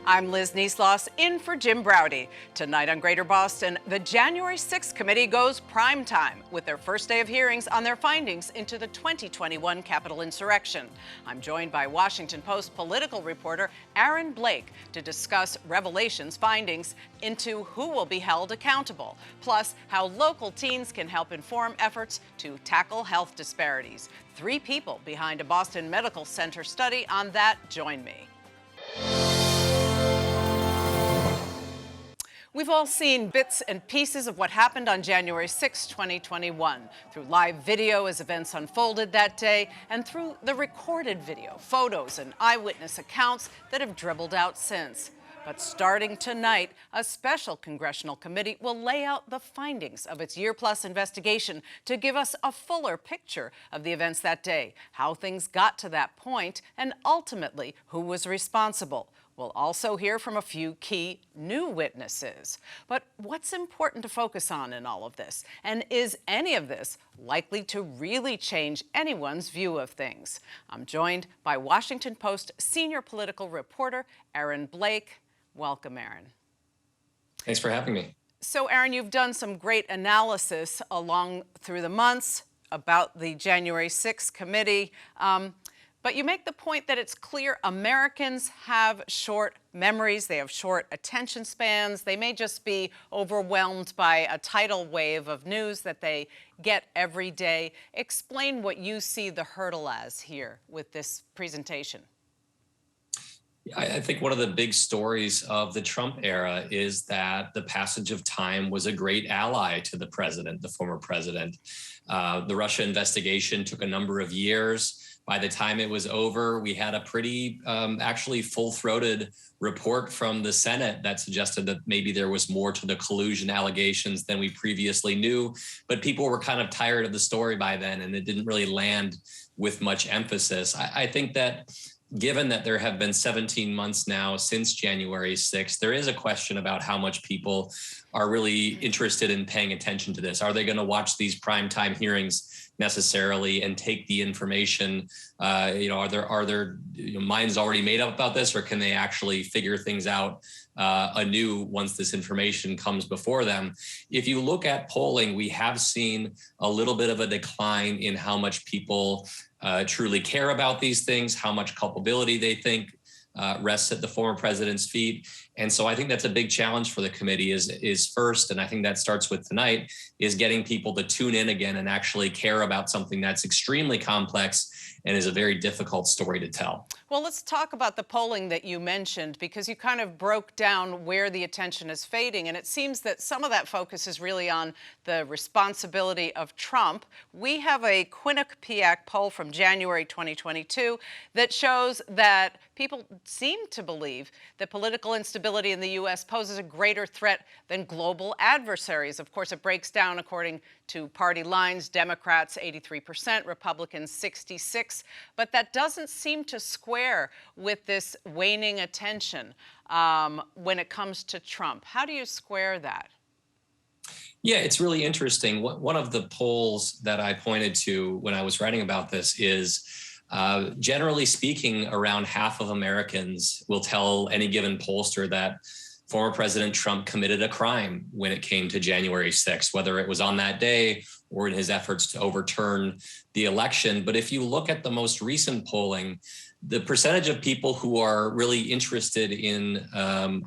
I'm Liz Neisloss, in for Jim Browdy. Tonight on Greater Boston, the January 6th committee goes prime time with their first day of hearings on their findings into the 2021 Capitol insurrection. I'm joined by Washington Post political reporter Aaron Blake to discuss Revelation's findings into who will be held accountable, plus how local teens can help inform efforts to tackle health disparities. 3 people behind a Boston Medical Center study on that join me. We've all seen bits and pieces of what happened on January 6, 2021, through live video as events unfolded that day, and through the recorded video, photos, and eyewitness accounts that have dribbled out since. But starting tonight, a special congressional committee will lay out the findings of its year-plus investigation to give us a fuller picture of the events that day, how things got to that point, and ultimately who was responsible. We'll also hear from a few key new witnesses. But what's important to focus on in all of this? And is any of this likely to really change anyone's view of things? I'm joined by Washington Post senior political reporter Aaron Blake. Welcome, Aaron. Thanks for having me. So, Aaron, you've done some great analysis along through the months about the January 6th committee. But you make the point that it's clear Americans have short memories, they have short attention spans, they may just be overwhelmed by a tidal wave of news that they get every day. Explain what you see the hurdle as here with this presentation. I think one of the big stories of the Trump era is that the passage of time was a great ally to the president, the former president. The Russia investigation took a number of years. By the time it was over, we had a pretty actually full-throated report from the Senate that suggested that maybe there was more to the collusion allegations than we previously knew. But people were kind of tired of the story by then, and it didn't really land with much emphasis. I think that given that there have been 17 months now since January 6th, there is a question about how much people are really interested in paying attention to this. Are they going to watch these primetime hearings necessarily and take the information? Are their minds already made up about this, or can they actually figure things out anew once this information comes before them? If you look at polling, we have seen a little bit of a decline in how much people truly care about these things, how much culpability they think rests at the former president's feet. And so I think that's a big challenge for the committee is first, and I think that starts with tonight, is getting people to tune in again and actually care about something that's extremely complex and is a very difficult story to tell. Well, let's talk about the polling that you mentioned, because you kind of broke down where the attention is fading. And it seems that some of that focus is really on the responsibility of Trump. We have a Quinnipiac poll from January 2022 that shows that people seem to believe that political instability in the U.S. poses a greater threat than global adversaries. Of course, it breaks down according to party lines: Democrats 83%, Republicans 66%. But that doesn't seem to square with this waning attention when it comes to Trump. How do you square that? Yeah, it's really interesting. One of the polls that I pointed to when I was writing about this is, generally speaking, around half of Americans will tell any given pollster that former President Trump committed a crime when it came to January 6th, whether it was on that day or in his efforts to overturn the election. But if you look at the most recent polling, the percentage of people who are really interested in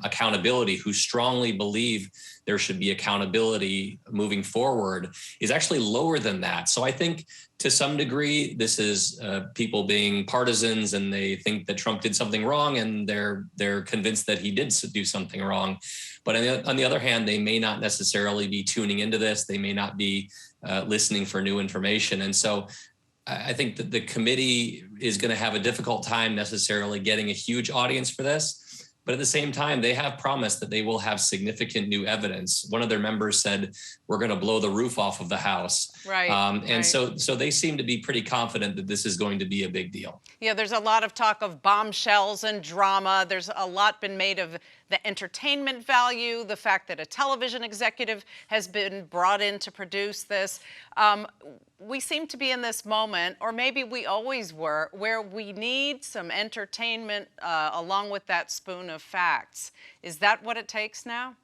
accountability, who strongly believe there should be accountability moving forward, is actually lower than that. So I think to some degree, this is people being partisans, and they think that Trump did something wrong, and they're convinced that he did do something wrong. But on the other hand, they may not necessarily be tuning into this. They may not be listening for new information. And so I think that the committee is going to have a difficult time necessarily getting a huge audience for this. But at the same time, they have promised that they will have significant new evidence. One of their members said, we're going to blow the roof off of the House. Right. And so they seem to be pretty confident that this is going to be a big deal. Yeah, there's a lot of talk of bombshells and drama. There's a lot been made of the entertainment value, the fact that a television executive has been brought in to produce this. We seem to be in this moment, or maybe we always were, where we need some entertainment along with that spoon of facts. Is that what it takes now?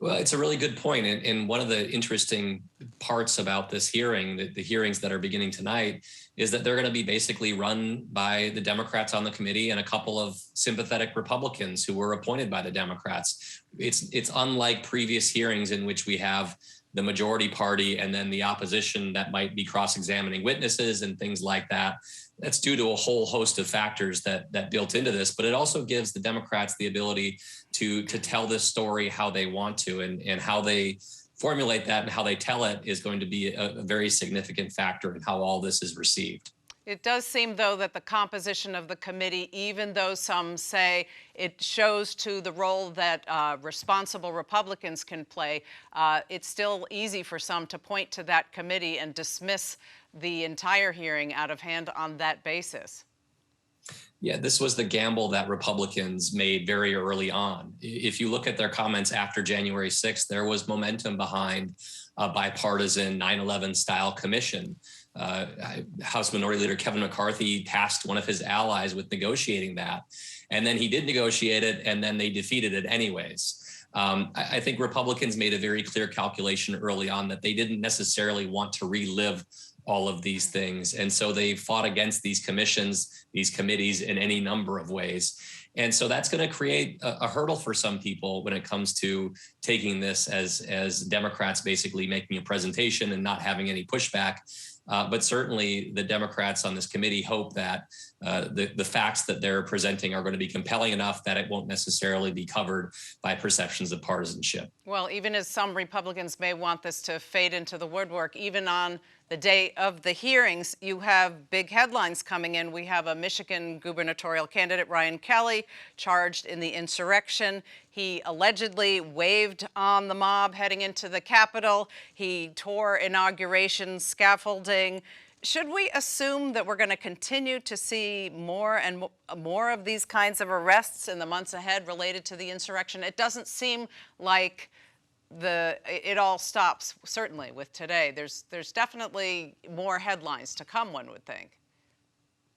Well, it's a really good point. And one of the interesting parts about this hearing, the hearings that are beginning tonight, is that they're going to be basically run by the Democrats on the committee and a couple of sympathetic Republicans who were appointed by the Democrats. It's unlike previous hearings in which we have the majority party and then the opposition that might be cross-examining witnesses and things like that. That's due to a whole host of factors that built into this, but it also gives the Democrats the ability to tell this story how they want to, and how they formulate that and how they tell it is going to be a very significant factor in how all this is received. It does seem, though, that the composition of the committee, even though some say it shows to the role that responsible Republicans can play, it's still easy for some to point to that committee and dismiss the entire hearing out of hand on that basis. Yeah, this was the gamble that Republicans made very early on. If you look at their comments after January 6th, there was momentum behind a bipartisan 9/11 style commission. House Minority Leader Kevin McCarthy tasked one of his allies with negotiating that. And then he did negotiate it, and then they defeated it anyways. I think Republicans made a very clear calculation early on that they didn't necessarily want to relive all of these things. And so they fought against these commissions, these committees in any number of ways. And so that's going to create a hurdle for some people when it comes to taking this as Democrats basically making a presentation and not having any pushback. But certainly the Democrats on this committee hope that the facts that they're presenting are going to be compelling enough that it won't necessarily be covered by perceptions of partisanship. Well, even as some Republicans may want this to fade into the woodwork, even on the day of the hearings, you have big headlines coming in. We have a Michigan gubernatorial candidate, Ryan Kelly, charged in the insurrection. He allegedly waved on the mob heading into the Capitol. He tore inauguration scaffolding. Should we assume that we're going to continue to see more and more of these kinds of arrests in the months ahead related to the insurrection? It doesn't seem like it all stops, certainly with today. There's definitely more headlines to come, one would think.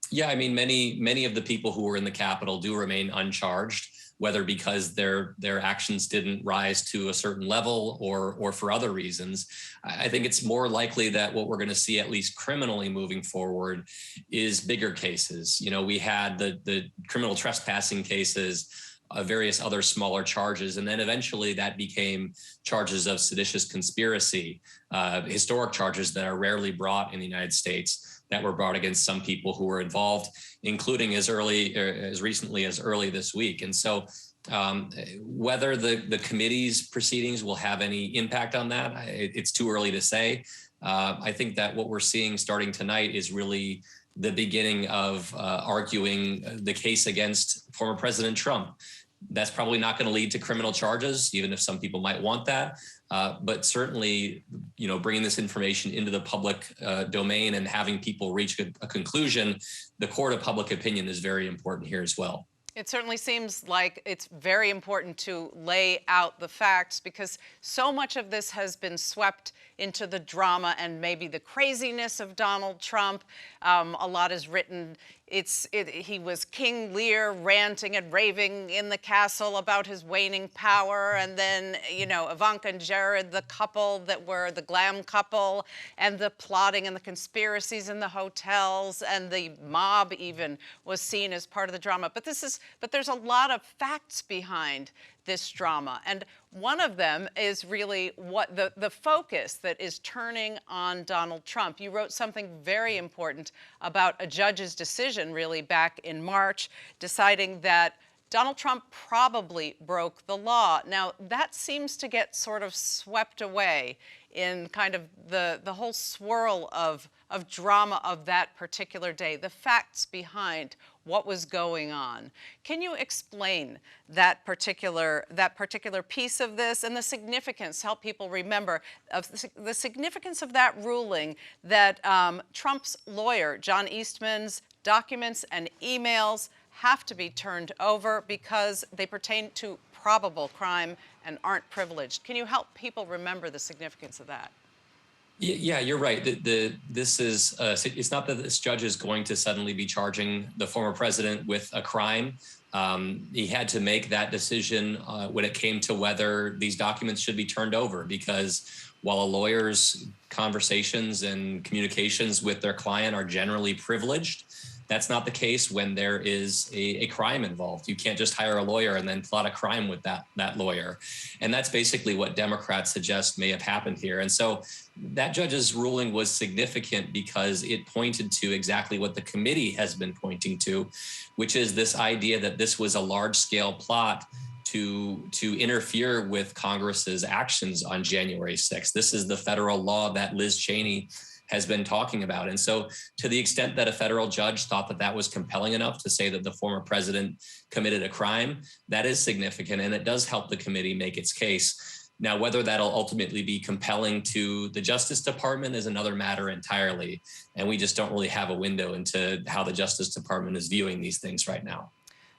Yeah, I mean, many of the people who were in the Capitol do remain uncharged, whether because their actions didn't rise to a certain level or for other reasons. I think it's more likely that what we're going to see, at least criminally moving forward, is bigger cases. You know, we had the criminal trespassing cases, various other smaller charges, and then eventually that became charges of seditious conspiracy, historic charges that are rarely brought in the United States, that were brought against some people who were involved, including as recently as early this week. And so whether the committee's proceedings will have any impact on that, it's too early to say. I think that what we're seeing starting tonight is really the beginning of arguing the case against former President Trump. That's probably not going to lead to criminal charges, even if some people might want that. But certainly, you know, bringing this information into the public domain and having people reach a conclusion, the court of public opinion is very important here as well. It certainly seems like it's very important to lay out the facts, because so much of this has been swept into the drama and maybe the craziness of Donald Trump. A lot is written. He was King Lear ranting and raving in the castle about his waning power, and then, you know, Ivanka and Jared, the couple that were the glam couple, and the plotting and the conspiracies in the hotels, and the mob even was seen as part of the drama. But there's a lot of facts behind this drama, and one of them is really what the focus that is turning on Donald Trump. You wrote something very important about a judge's decision really back in March, deciding that Donald Trump probably broke the law. Now, that seems to get sort of swept away in kind of the whole swirl of drama of that particular day, the facts behind what was going on. Can you explain that particular piece of this and the significance, help people remember, of the significance of that ruling that Trump's lawyer, John Eastman's documents and emails have to be turned over because they pertain to probable crime and aren't privileged. Can you help people remember the significance of that? Yeah, you're right. This is it's not that this judge is going to suddenly be charging the former president with a crime. He had to make that decision when it came to whether these documents should be turned over, because while a lawyer's conversations and communications with their client are generally privileged, that's not the case when there is a crime involved. You can't just hire a lawyer and then plot a crime with that lawyer. And that's basically what Democrats suggest may have happened here. And so that judge's ruling was significant because it pointed to exactly what the committee has been pointing to, which is this idea that this was a large-scale plot to interfere with Congress's actions on January 6th. This is the federal law that Liz Cheney has been talking about. And so to the extent that a federal judge thought that that was compelling enough to say that the former president committed a crime, that is significant, and it does help the committee make its case. Now, whether that'll ultimately be compelling to the Justice Department is another matter entirely. And we just don't really have a window into how the Justice Department is viewing these things right now.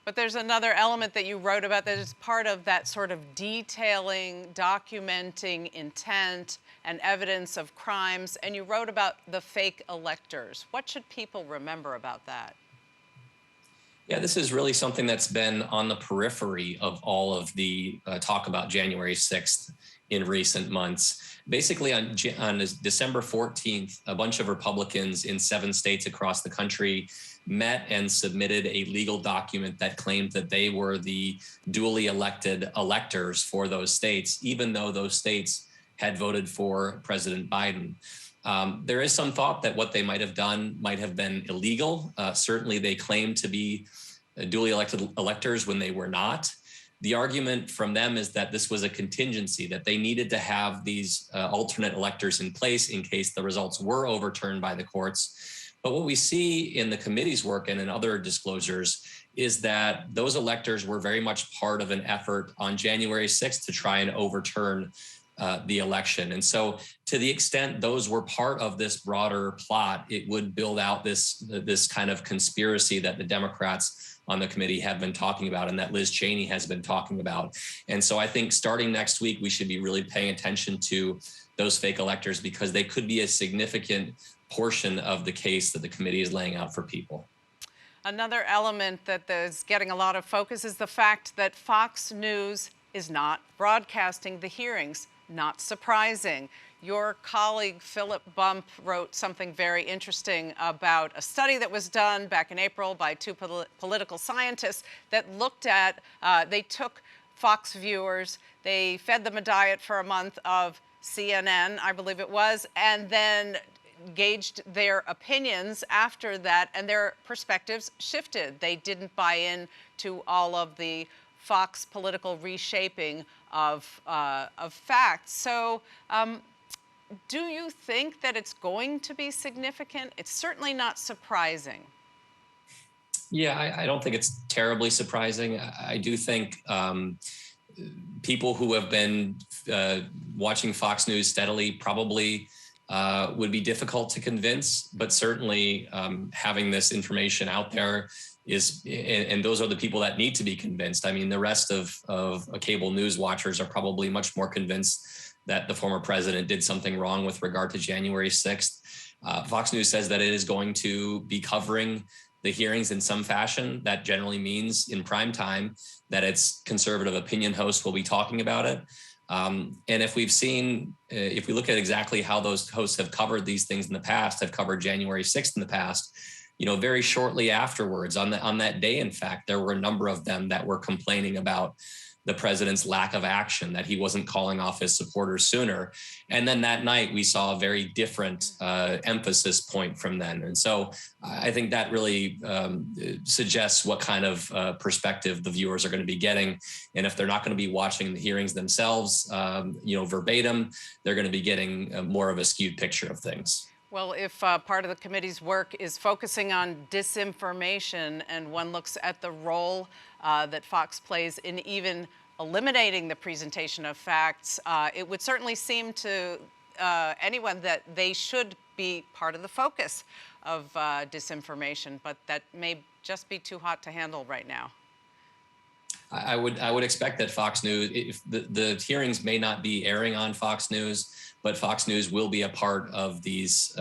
But there's another element that you wrote about that is part of that sort of detailing, documenting intent and evidence of crimes. And you wrote about the fake electors. What should people remember about that? Yeah, this is really something that's been on the periphery of all of the talk about January 6th in recent months. Basically, on December 14th, a bunch of Republicans in 7 states across the country met and submitted a legal document that claimed that they were the duly elected electors for those states, even though those states had voted for President Biden. There is some thought that what they might have done might have been illegal. Certainly, they claimed to be duly elected electors when they were not. The argument from them is that this was a contingency, that they needed to have these alternate electors in place in case the results were overturned by the courts. But what we see in the committee's work and in other disclosures is that those electors were very much part of an effort on January 6th to try and overturn the election. And so to the extent those were part of this broader plot, it would build out this kind of conspiracy that the Democrats on the committee have been talking about and that Liz Cheney has been talking about. And so I think starting next week, we should be really paying attention to those fake electors because they could be a significant portion of the case that the committee is laying out for people. Another element that is getting a lot of focus is the fact that Fox News is not broadcasting the hearings. Not surprising. Your colleague Philip Bump wrote something very interesting about a study that was done back in April by 2 political scientists that looked at, they took Fox viewers, they fed them a diet for a month of CNN, I believe it was, and then gauged their opinions after that, and their perspectives shifted. They didn't buy in to all of the Fox political reshaping of facts. So do you think that it's going to be significant? It's certainly not surprising. Yeah, I don't think it's terribly surprising. I do think people who have been watching Fox News steadily probably would be difficult to convince, but certainly having this information out there and those are the people that need to be convinced. I mean, the rest of cable news watchers are probably much more convinced that the former president did something wrong with regard to January 6th. Fox News says that it is going to be covering the hearings in some fashion. That generally means in prime time that its conservative opinion host will be talking about it. And if we look at exactly how those hosts have covered these things in the past, have covered January 6th in the past, very shortly afterwards, on that day, in fact, there were a number of them that were complaining about the president's lack of action, that he wasn't calling off his supporters sooner. And then that night, we saw a very different emphasis point from then. And so I think that really suggests what kind of perspective the viewers are going to be getting. And if they're not going to be watching the hearings themselves, verbatim, they're going to be getting more of a skewed picture of things. Well, if part of the committee's work is focusing on disinformation and one looks at the role that Fox plays in even eliminating the presentation of facts, it would certainly seem to anyone that they should be part of the focus of disinformation, but that may just be too hot to handle right now. I would expect that Fox News, if the hearings may not be airing on Fox News, but Fox News will be a part of these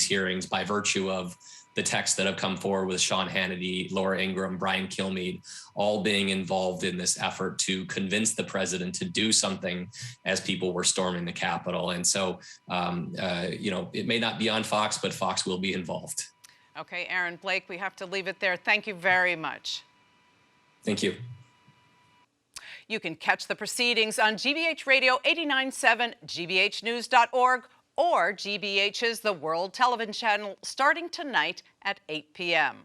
hearings by virtue of the texts that have come forward with Sean Hannity, Laura Ingraham, Brian Kilmeade, all being involved in this effort to convince the president to do something as people were storming the Capitol. And so, it may not be on Fox, but Fox will be involved. Okay, Aaron Blake, we have to leave it there. Thank you very much. Thank you. You can catch the proceedings on GBH Radio 89.7, gbhnews.org, or GBH's The World Television Channel starting tonight at 8 p.m.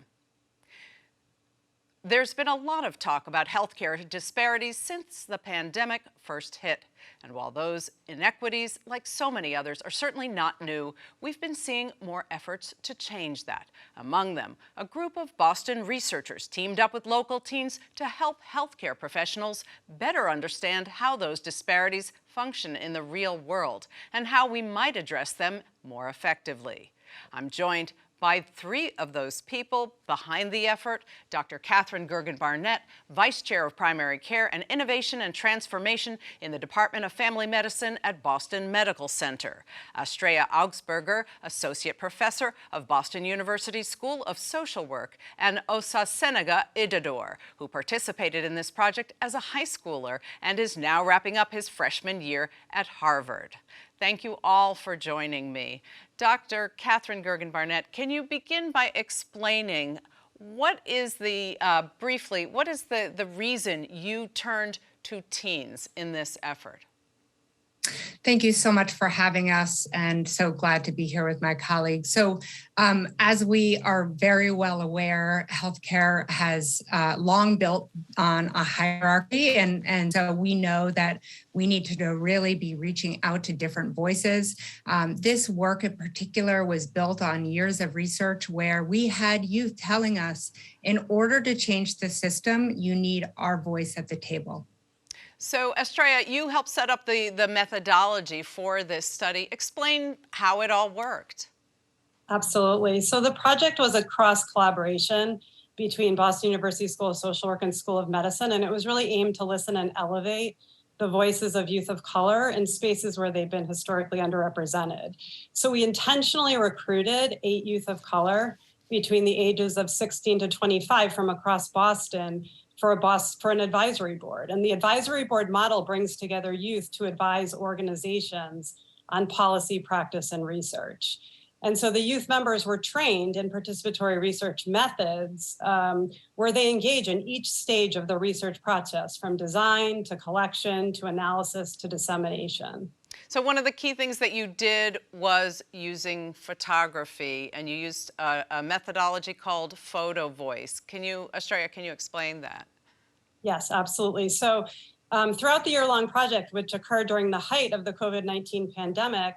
There's been a lot of talk about healthcare disparities since the pandemic first hit. And while those inequities, like so many others, are certainly not new, we've been seeing more efforts to change that. Among them, a group of Boston researchers teamed up with local teens to help healthcare professionals better understand how those disparities function in the real world and how we might address them more effectively. I'm joined by three of those people behind the effort: Dr. Katherine Gergen Barnett, Vice Chair of Primary Care and Innovation and Transformation in the Department of Family Medicine at Boston Medical Center; Astraea Augsberger, Associate Professor of Boston University School of Social Work; and Osa Idahor, who participated in this project as a high schooler and is now wrapping up his freshman year at Harvard. Thank you all for joining me. Dr. Katherine Gergen Barnett, can you begin by explaining what is the reason you turned to teens in this effort? Thank you so much for having us, and so glad to be here with my colleagues. So as we are very well aware, healthcare has long built on a hierarchy, and so we know that we need to really be reaching out to different voices. This work in particular was built on years of research where we had youth telling us, in order to change the system, you need our voice at the table. So, Astraea, you helped set up the methodology for this study. Explain how it all worked. Absolutely. So the project was a cross-collaboration between Boston University School of Social Work and School of Medicine, and it was really aimed to listen and elevate the voices of youth of color in spaces where they've been historically underrepresented. So we intentionally recruited 8 youth of color between the ages of 16 to 25 from across Boston for an advisory board. And the advisory board model brings together youth to advise organizations on policy, practice, and research. And so the youth members were trained in participatory research methods where they engage in each stage of the research process, from design to collection to analysis to dissemination. So one of the key things that you did was using photography, and you used a methodology called photo voice. Astraea, can you explain that? Yes, absolutely. So throughout the year-long project, which occurred during the height of the COVID-19 pandemic,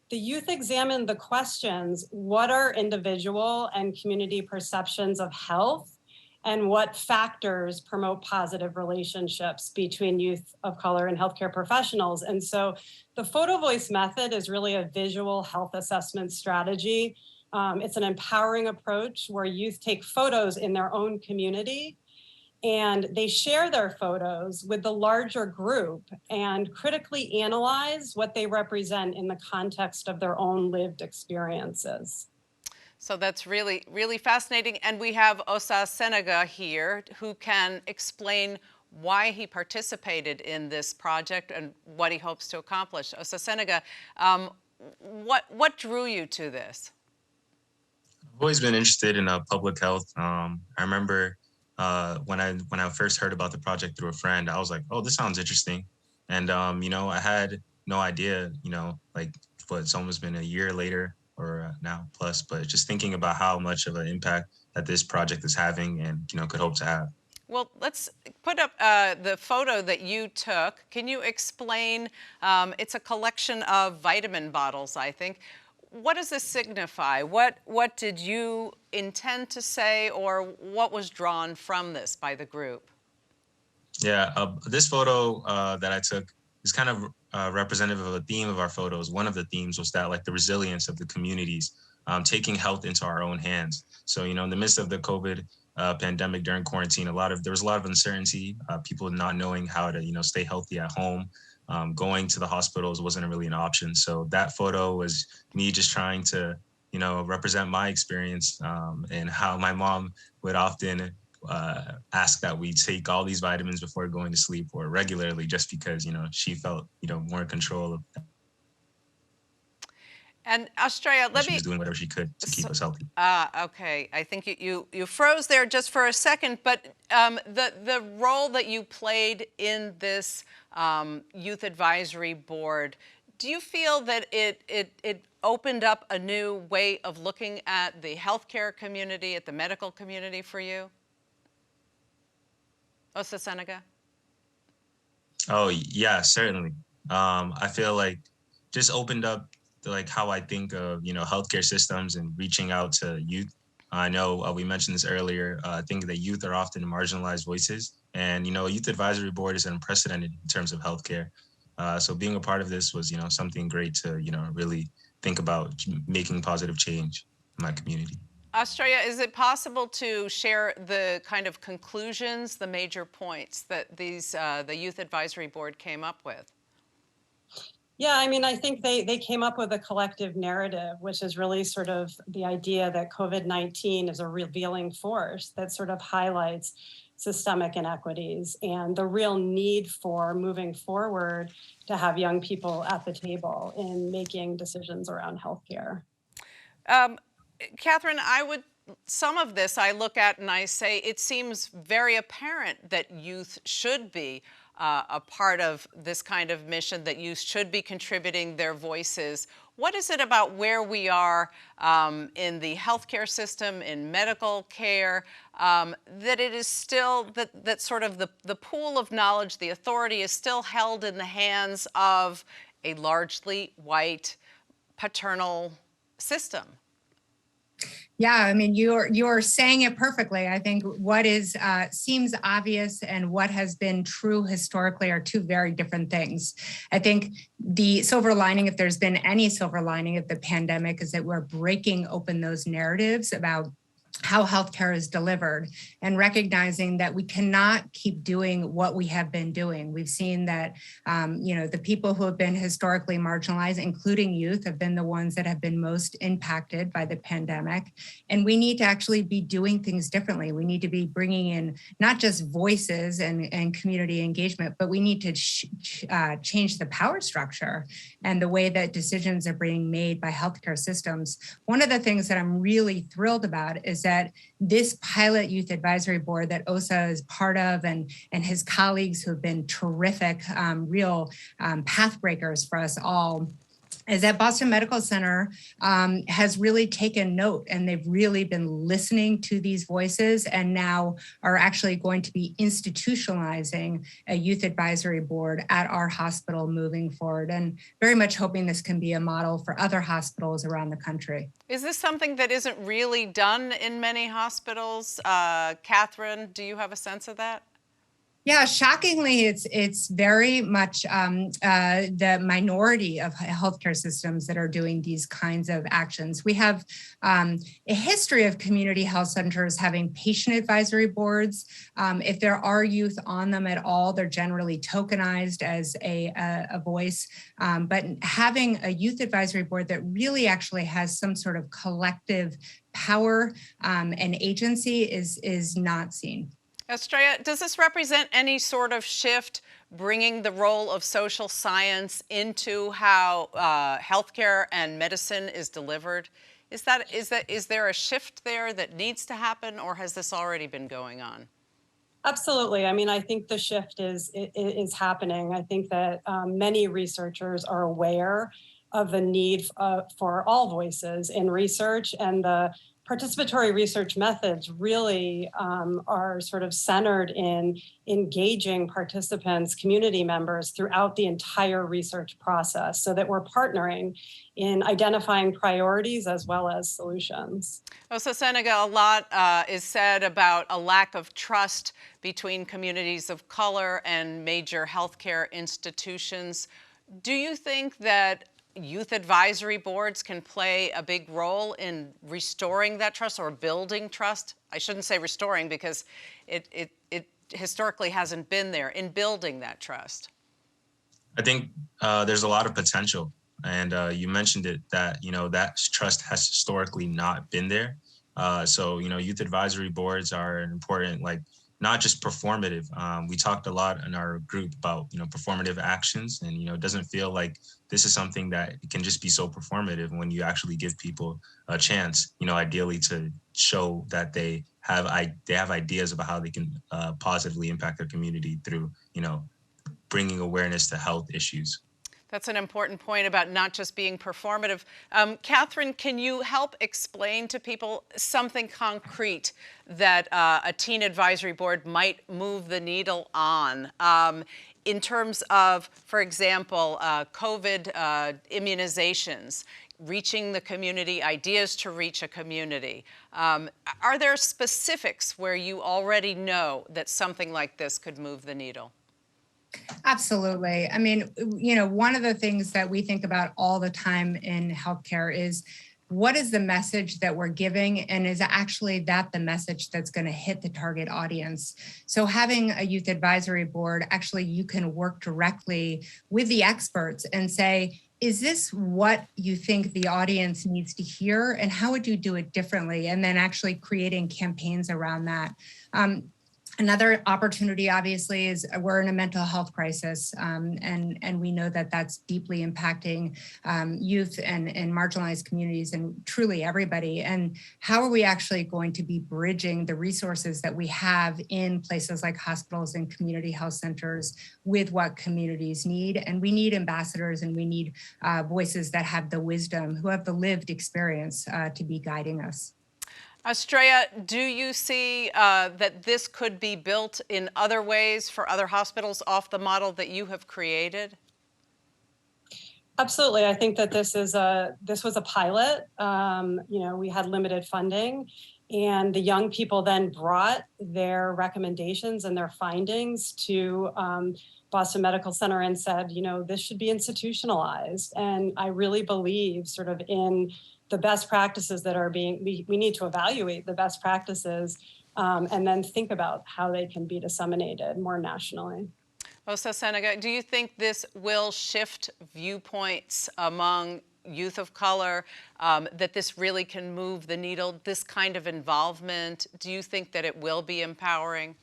the youth examined the questions: what are individual and community perceptions of health, and what factors promote positive relationships between youth of color and healthcare professionals? And so the photo voice method is really a visual health assessment strategy. It's an empowering approach where youth take photos in their own community, and they share their photos with the larger group and critically analyze what they represent in the context of their own lived experiences. So that's really, really fascinating. And we have Osa Idahor here, who can explain why he participated in this project and what he hopes to accomplish. Osa Idahor, what drew you to this? I've always been interested in public health. I remember when I first heard about the project through a friend, I was like, oh, this sounds interesting. And, I had no idea, it's almost been a year later or now plus, but just thinking about how much of an impact that this project is having and, could hope to have. Well, let's put up the photo that you took. Can you explain? It's a collection of vitamin bottles, I think. What does this signify? What did you intend to say, or what was drawn from this by the group? Yeah, this photo that I took is kind of representative of a theme of our photos. One of the themes was that, the resilience of the communities taking health into our own hands. So, in the midst of the COVID pandemic during quarantine, there was a lot of uncertainty, people not knowing how to, stay healthy at home. Going to the hospitals wasn't really an option. So that photo was me just trying to, represent my experience, and how my mom would often ask that we take all these vitamins before going to sleep or regularly, just because, she felt, more in control of that. And Astraea, let She me. was doing whatever she could to keep us healthy. Okay, I think you froze there just for a second, but the role that you played in this youth advisory board, do you feel that it opened up a new way of looking at the healthcare community, at the medical community for you? Osa Idahor? Oh yeah, certainly. I feel like just opened up like how I think of healthcare systems and reaching out to youth. I know we mentioned this earlier. I think that youth are often marginalized voices, and a youth advisory board is unprecedented in terms of healthcare. So being a part of this was something great to really think about making positive change in my community. Astraea, is it possible to share the kind of conclusions, the major points that the Youth Advisory Board came up with? Yeah, I mean, I think they came up with a collective narrative, which is really sort of the idea that COVID-19 is a revealing force that sort of highlights systemic inequities and the real need for moving forward to have young people at the table in making decisions around healthcare. Katherine, some of this I look at and I say it seems very apparent that youth should be a part of this kind of mission, that youth should be contributing their voices. What is it about where we are in the healthcare system, in medical care, that it is still, that sort of the pool of knowledge, the authority is still held in the hands of a largely white paternal system? Yeah, I mean, you're saying it perfectly. I think what seems obvious and what has been true historically are two very different things. I think the silver lining, if there's been any silver lining of the pandemic, is that we're breaking open those narratives about how healthcare is delivered and recognizing that we cannot keep doing what we have been doing. We've seen that, the people who have been historically marginalized, including youth, have been the ones that have been most impacted by the pandemic. And we need to actually be doing things differently. We need to be bringing in not just voices and community engagement, but we need to change the power structure and the way that decisions are being made by healthcare systems. One of the things that I'm really thrilled about is that this pilot youth advisory board that Osa is part of and his colleagues who have been terrific, real path breakers for us all, is that Boston Medical Center has really taken note, and they've really been listening to these voices and now are actually going to be institutionalizing a youth advisory board at our hospital moving forward, and very much hoping this can be a model for other hospitals around the country. Is this something that isn't really done in many hospitals? Katherine, do you have a sense of that? Yeah, shockingly, it's very much the minority of healthcare systems that are doing these kinds of actions. We have a history of community health centers having patient advisory boards. If there are youth on them at all, they're generally tokenized as a voice. But having a youth advisory board that really actually has some sort of collective power and agency is not seen. Astraea, does this represent any sort of shift, bringing the role of social science into how healthcare and medicine is delivered? Is there a shift there that needs to happen, or has this already been going on? Absolutely. I mean, I think the shift is happening. I think that many researchers are aware of the need for all voices in research, and the participatory research methods really are sort of centered in engaging participants, community members throughout the entire research process, so that we're partnering in identifying priorities as well as solutions. Osa Idahor, a lot is said about a lack of trust between communities of color and major healthcare institutions. Do you think that youth advisory boards can play a big role in restoring that trust or building trust? I shouldn't say restoring because it historically hasn't been there, in building that trust. I think there's a lot of potential. And you mentioned it that, that trust has historically not been there. So, youth advisory boards are an important, not just performative. We talked a lot in our group about, performative actions, and, it doesn't feel like this is something that can just be so performative when you actually give people a chance, ideally to show that they have ideas about how they can positively impact their community through, bringing awareness to health issues. That's an important point about not just being performative. Katherine, can you help explain to people something concrete that a teen advisory board might move the needle on in terms of, for example, COVID immunizations, reaching the community, ideas to reach a community? Are there specifics where you already know that something like this could move the needle? Absolutely. I mean, one of the things that we think about all the time in healthcare is what is the message that we're giving, and is actually that the message that's going to hit the target audience? So having a youth advisory board, actually you can work directly with the experts and say, is this what you think the audience needs to hear, and how would you do it differently? And then actually creating campaigns around that. Another opportunity, obviously, is we're in a mental health crisis, and we know that that's deeply impacting youth and marginalized communities and truly everybody. And how are we actually going to be bridging the resources that we have in places like hospitals and community health centers with what communities need? And we need ambassadors, and we need voices that have the wisdom, who have the lived experience to be guiding us. Astraea, do you see that this could be built in other ways for other hospitals off the model that you have created? Absolutely. I think that this was a pilot. We had limited funding, and the young people then brought their recommendations and their findings to Boston Medical Center and said, this should be institutionalized. And I really believe sort of in the best practices that are we need to evaluate the best practices and then think about how they can be disseminated more nationally. Osa Idahor, do you think this will shift viewpoints among youth of color, that this really can move the needle, this kind of involvement? Do you think that it will be empowering?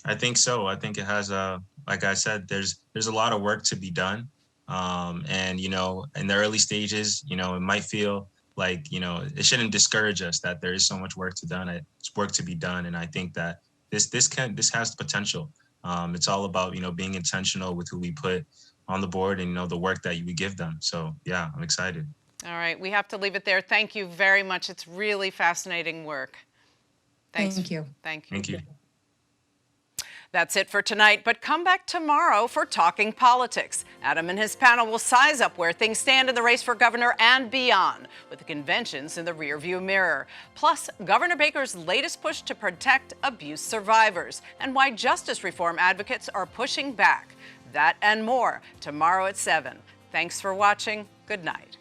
I think so. I think it has like I said, there's a lot of work to be done. And, in the early stages, it might feel like, it shouldn't discourage us that there is so much work to be done. And I think that this has potential. It's all about, being intentional with who we put on the board and, the work that we give them. So, yeah, I'm excited. All right. We have to leave it there. Thank you very much. It's really fascinating work. Thanks. Thank you. Thank you. Thank you. That's it for tonight, but come back tomorrow for Talking Politics. Adam and his panel will size up where things stand in the race for governor and beyond, with the conventions in the rearview mirror. Plus, Governor Baker's latest push to protect abuse survivors and why justice reform advocates are pushing back. That and more tomorrow at 7. Thanks for watching. Good night.